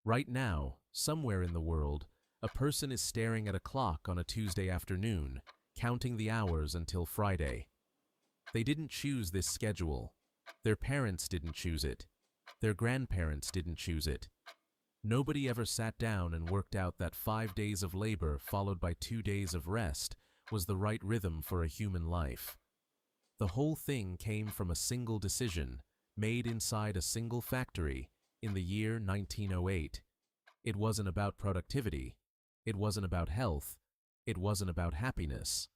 Right now, somewhere in the world, a person is staring at a clock on a Tuesday afternoon, counting the hours until Friday. They didn't choose this schedule. Their parents didn't choose it. Their grandparents didn't choose it. Nobody ever sat down and worked out that 5 days of labor followed by 2 days of rest was the right rhythm for a human life. The whole thing came from a single decision, made inside a single factory in the year 1908. It wasn't about productivity. It wasn't about health. It wasn't about happiness.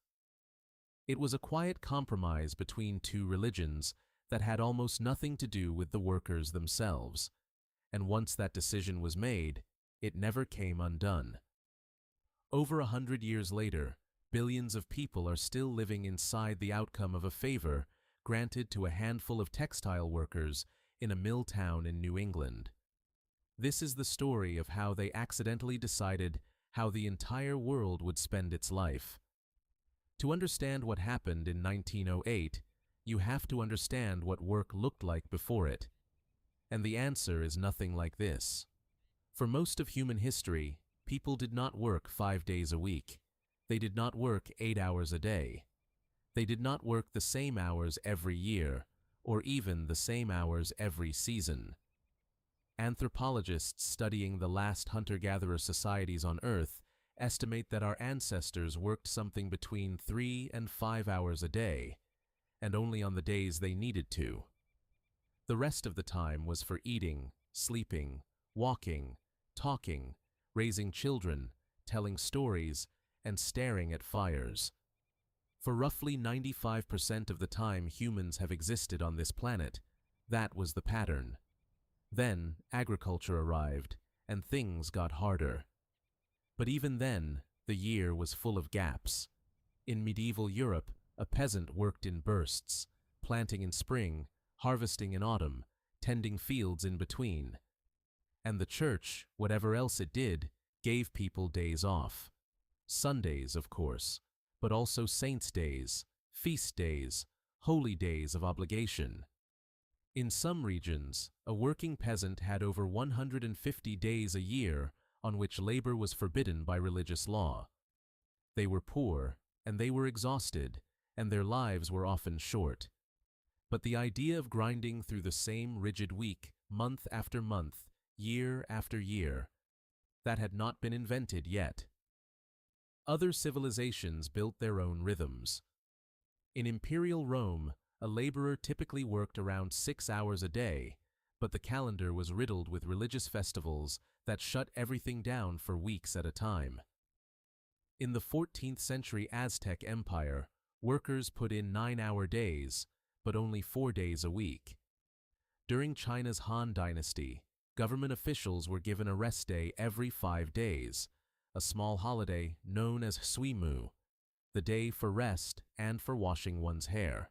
It was a quiet compromise between two religions that had almost nothing to do with the workers themselves. And once that decision was made, it never came undone. Over 100 years later, billions of people are still living inside the outcome of a favor granted to a handful of textile workers in a mill town in New England. This is the story of how they accidentally decided how the entire world would spend its life. To understand what happened in 1908, you have to understand what work looked like before it. And the answer is nothing like this. For most of human history, people did not work 5 days a week. They did not work 8 hours a day. They did not work the same hours every year, or even the same hours every season. Anthropologists studying the last hunter-gatherer societies on Earth estimate that our ancestors worked something between 3 and 5 hours a day, and only on the days they needed to. The rest of the time was for eating, sleeping, walking, talking, raising children, telling stories, and staring at fires. For roughly 95% of the time humans have existed on this planet, that was the pattern. Then agriculture arrived, and things got harder. But even then, the year was full of gaps. In medieval Europe, a peasant worked in bursts, planting in spring, harvesting in autumn, tending fields in between. And the church, whatever else it did, gave people days off. Sundays, of course, but also saints' days, feast days, holy days of obligation. In some regions, a working peasant had over 150 days a year on which labor was forbidden by religious law. They were poor, and they were exhausted, and their lives were often short. But the idea of grinding through the same rigid week, month after month, year after year, that had not been invented yet. Other civilizations built their own rhythms. In imperial Rome, a laborer typically worked around 6 hours a day, but the calendar was riddled with religious festivals that shut everything down for weeks at a time. In the 14th century Aztec Empire, workers put in 9-hour days, but only 4 days a week. During China's Han Dynasty, government officials were given a rest day every 5 days, a small holiday known as Suimu, the day for rest and for washing one's hair.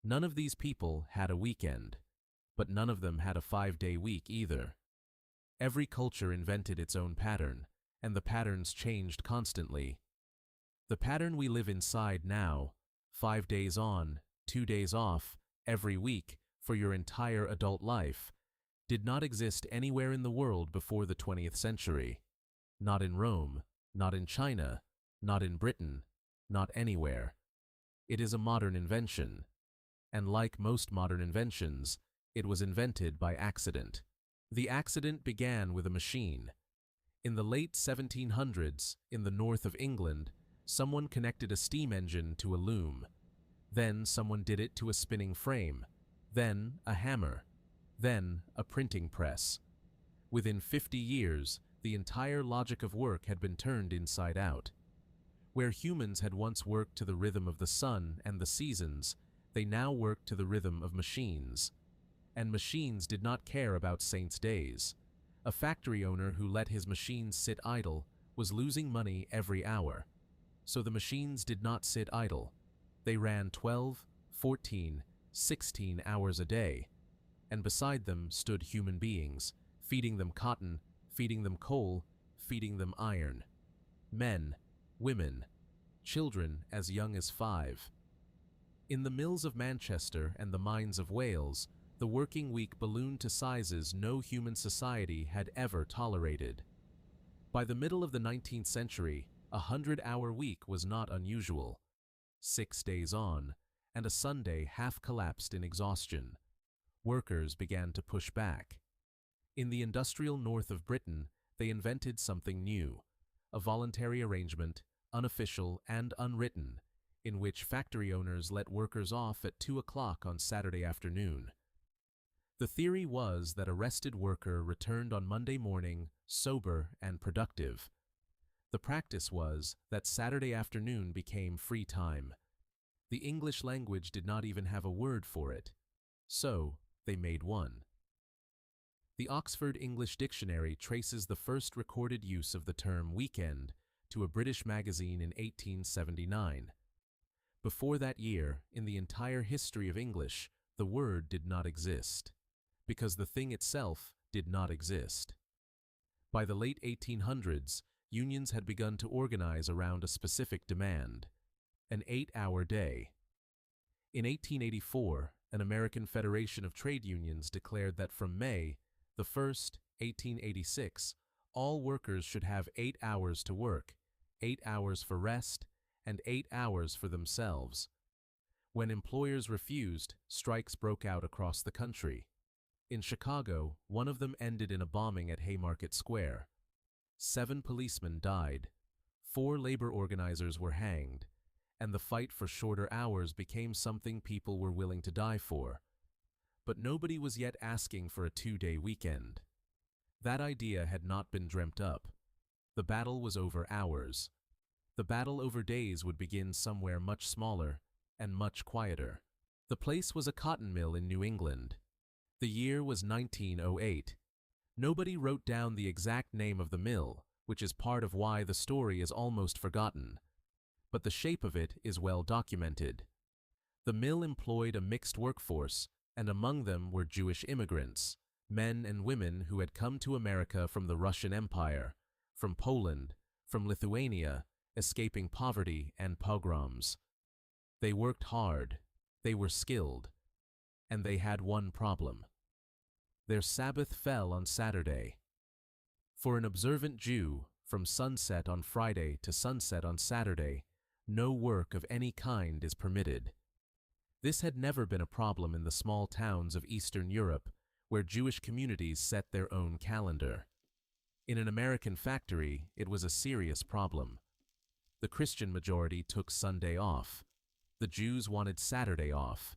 None of these people had a weekend, but none of them had a 5-day week either. Every culture invented its own pattern, and the patterns changed constantly. The pattern we live inside now, 5 days on, 2 days off, every week, for your entire adult life, did not exist anywhere in the world before the 20th century. Not in Rome, not in China, not in Britain, not anywhere. It is a modern invention. And like most modern inventions, it was invented by accident. The accident began with a machine. In the late 1700s, in the north of England, someone connected a steam engine to a loom. Then someone did it to a spinning frame, then a hammer, then a printing press. Within 50 years, the entire logic of work had been turned inside out. Where humans had once worked to the rhythm of the sun and the seasons, they now worked to the rhythm of machines. And machines did not care about saints' days. A factory owner who let his machines sit idle was losing money every hour. So the machines did not sit idle. They ran 12, 14, 16 hours a day, and beside them stood human beings, feeding them cotton, feeding them coal, feeding them iron. Men, women, children as young as 5. In the mills of Manchester and the mines of Wales, The working week ballooned to sizes no human society had ever tolerated. By the middle of the 19th century, a 100-hour week was not unusual. 6 days on, and a Sunday half collapsed in exhaustion. Workers began to push back. In the industrial north of Britain, they invented something new, a voluntary arrangement, unofficial and unwritten, in which factory owners let workers off at 2 o'clock on Saturday afternoon. The theory was that a rested worker returned on Monday morning sober and productive. The practice was that Saturday afternoon became free time. The English language did not even have a word for it, so they made one. The Oxford English Dictionary traces the first recorded use of the term weekend to a British magazine in 1879. Before that year, in the entire history of English, the word did not exist, because the thing itself did not exist. By the late 1800s, unions had begun to organize around a specific demand, an 8-hour day. In 1884, an American Federation of Trade Unions declared that from May the 1st, 1886, all workers should have 8 hours to work, 8 hours for rest, and 8 hours for themselves. When employers refused, strikes broke out across the country. In Chicago, one of them ended in a bombing at Haymarket Square. 7 policemen died, 4 labor organizers were hanged, and the fight for shorter hours became something people were willing to die for. But nobody was yet asking for a 2-day weekend. That idea had not been dreamt up. The battle was over hours. The battle over days would begin somewhere much smaller and much quieter. The place was a cotton mill in New England. The year was 1908. Nobody wrote down the exact name of the mill, which is part of why the story is almost forgotten. But the shape of it is well documented. The mill employed a mixed workforce, and among them were Jewish immigrants, men and women who had come to America from the Russian Empire, from Poland, from Lithuania, escaping poverty and pogroms. They worked hard, they were skilled, and they had one problem. Their Sabbath fell on Saturday. For an observant Jew, from sunset on Friday to sunset on Saturday, no work of any kind is permitted. This had never been a problem in the small towns of Eastern Europe, where Jewish communities set their own calendar. In an American factory, it was a serious problem. The Christian majority took Sunday off. The Jews wanted Saturday off.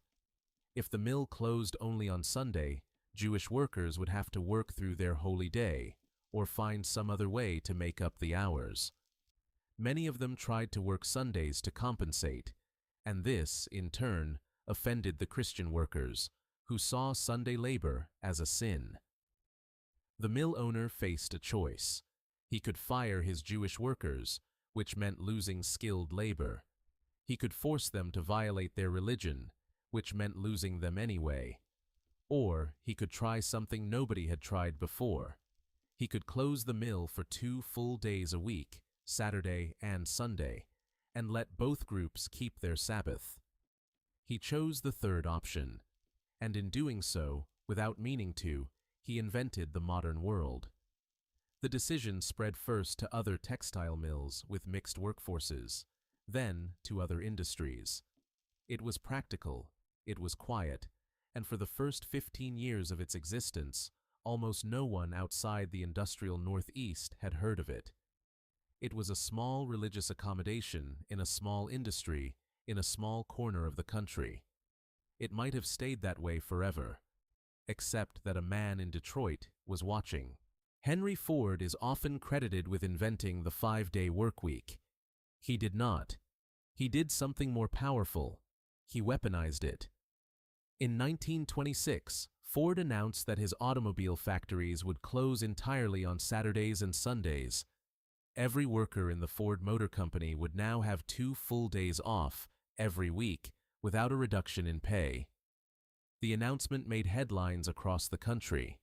If the mill closed only on Sunday, Jewish workers would have to work through their holy day, or find some other way to make up the hours. Many of them tried to work Sundays to compensate, and this, in turn, offended the Christian workers, who saw Sunday labor as a sin. The mill owner faced a choice. He could fire his Jewish workers, which meant losing skilled labor. He could force them to violate their religion, which meant losing them anyway. Or he could try something nobody had tried before. He could close the mill for 2 full days a week, Saturday and Sunday, and let both groups keep their Sabbath. He chose the third option, and in doing so, without meaning to, he invented the modern world. The decision spread first to other textile mills with mixed workforces, then to other industries. It was practical, it was quiet, and for the first 15 years of its existence, almost no one outside the industrial Northeast had heard of it. It was a small religious accommodation in a small industry in a small corner of the country. It might have stayed that way forever, except that a man in Detroit was watching. Henry Ford is often credited with inventing the 5-day workweek. He did not. He did something more powerful. He weaponized it. In 1926, Ford announced that his automobile factories would close entirely on Saturdays and Sundays. Every worker in the Ford Motor Company would now have 2 full days off every week without a reduction in pay. The announcement made headlines across the country,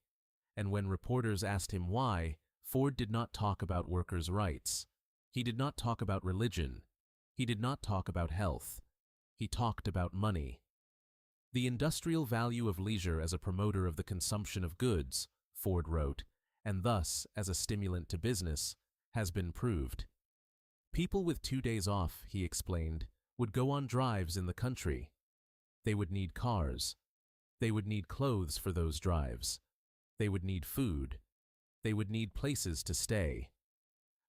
and when reporters asked him why, Ford did not talk about workers' rights. He did not talk about religion. He did not talk about health. He talked about money. The industrial value of leisure as a promoter of the consumption of goods, Ford wrote, and thus as a stimulant to business, has been proved. People with 2 days off, he explained, would go on drives in the country. They would need cars. They would need clothes for those drives. They would need food. They would need places to stay.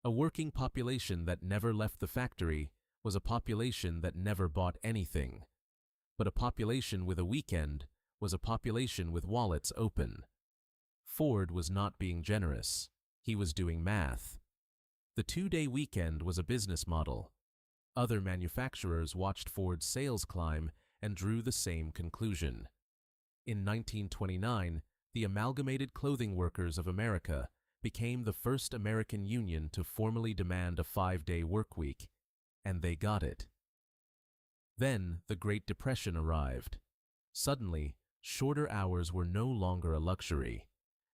A working population that never left the factory was a population that never bought anything. But a population with a weekend was a population with wallets open. Ford was not being generous. He was doing math. The 2-day weekend was a business model. Other manufacturers watched Ford's sales climb and drew the same conclusion. In 1929, the Amalgamated Clothing Workers of America became the first American union to formally demand a 5-day workweek, and they got it. Then the Great Depression arrived. Suddenly, shorter hours were no longer a luxury.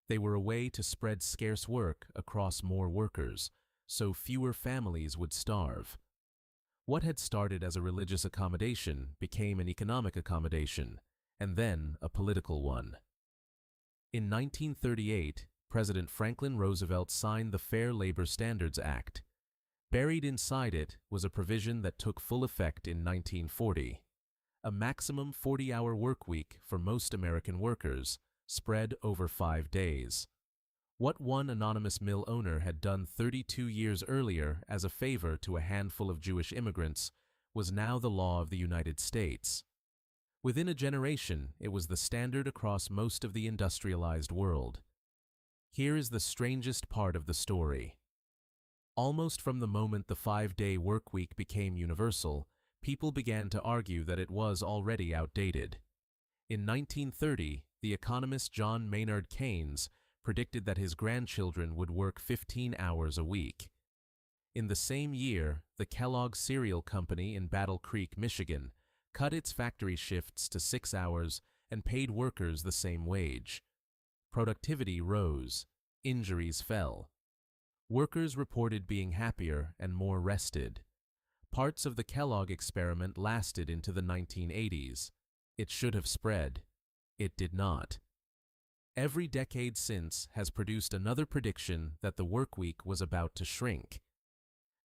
They were a way to spread scarce work across more workers, so fewer families would starve. What had started as a religious accommodation became an economic accommodation, and then a political one. In 1938, President Franklin Roosevelt signed the Fair Labor Standards Act. Buried inside it was a provision that took full effect in 1940. A maximum 40-hour workweek for most American workers, spread over 5 days. What one anonymous mill owner had done 32 years earlier as a favor to a handful of Jewish immigrants was now the law of the United States. Within a generation, it was the standard across most of the industrialized world. Here is the strangest part of the story. Almost from the moment the 5-day workweek became universal, people began to argue that it was already outdated. In 1930, the economist John Maynard Keynes predicted that his grandchildren would work 15 hours a week. In the same year, the Kellogg Cereal Company in Battle Creek, Michigan, cut its factory shifts to 6 hours and paid workers the same wage. Productivity rose. Injuries fell. Workers reported being happier and more rested. Parts of the Kellogg experiment lasted into the 1980s. It should have spread. It did not. Every decade since has produced another prediction that the workweek was about to shrink.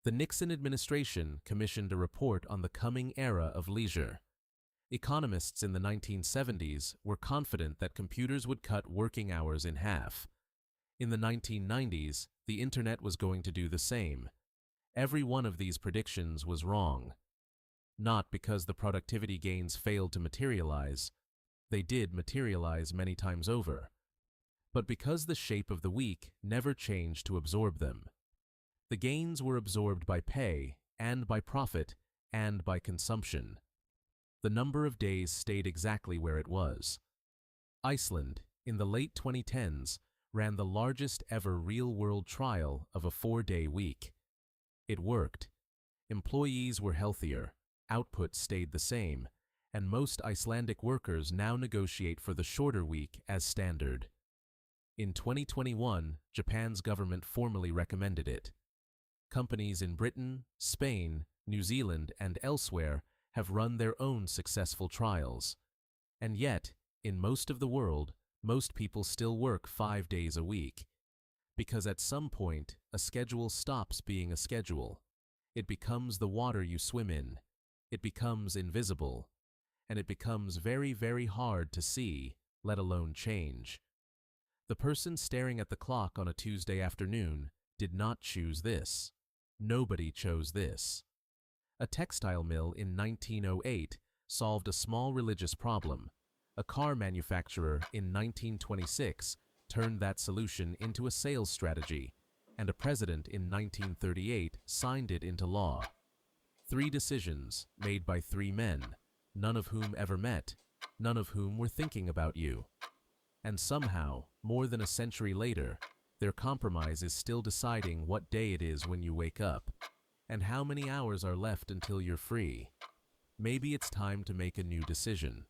The Nixon administration commissioned a report on the coming era of leisure. Economists in the 1970s were confident that computers would cut working hours in half. In the 1990s, the internet was going to do the same. Every one of these predictions was wrong. Not because the productivity gains failed to materialize. They did materialize many times over. But because the shape of the week never changed to absorb them. The gains were absorbed by pay, and by profit, and by consumption. The number of days stayed exactly where it was. Iceland, in the late 2010s, ran the largest ever real-world trial of a 4-day week. It worked. Employees were healthier, output stayed the same, and most Icelandic workers now negotiate for the shorter week as standard. In 2021, Japan's government formally recommended it. Companies in Britain, Spain, New Zealand, and elsewhere have run their own successful trials. And yet, in most of the world, most people still work 5 days a week. Because at some point, a schedule stops being a schedule. It becomes the water you swim in. It becomes invisible. And it becomes very, very hard to see, let alone change. The person staring at the clock on a Tuesday afternoon did not choose this. Nobody chose this. A textile mill in 1908 solved a small religious problem. A car manufacturer in 1926 turned that solution into a sales strategy, and a president in 1938 signed it into law. 3 decisions made by 3 men, none of whom ever met, none of whom were thinking about you. And somehow, more than a century later, their compromise is still deciding what day it is when you wake up, and how many hours are left until you're free. Maybe it's time to make a new decision.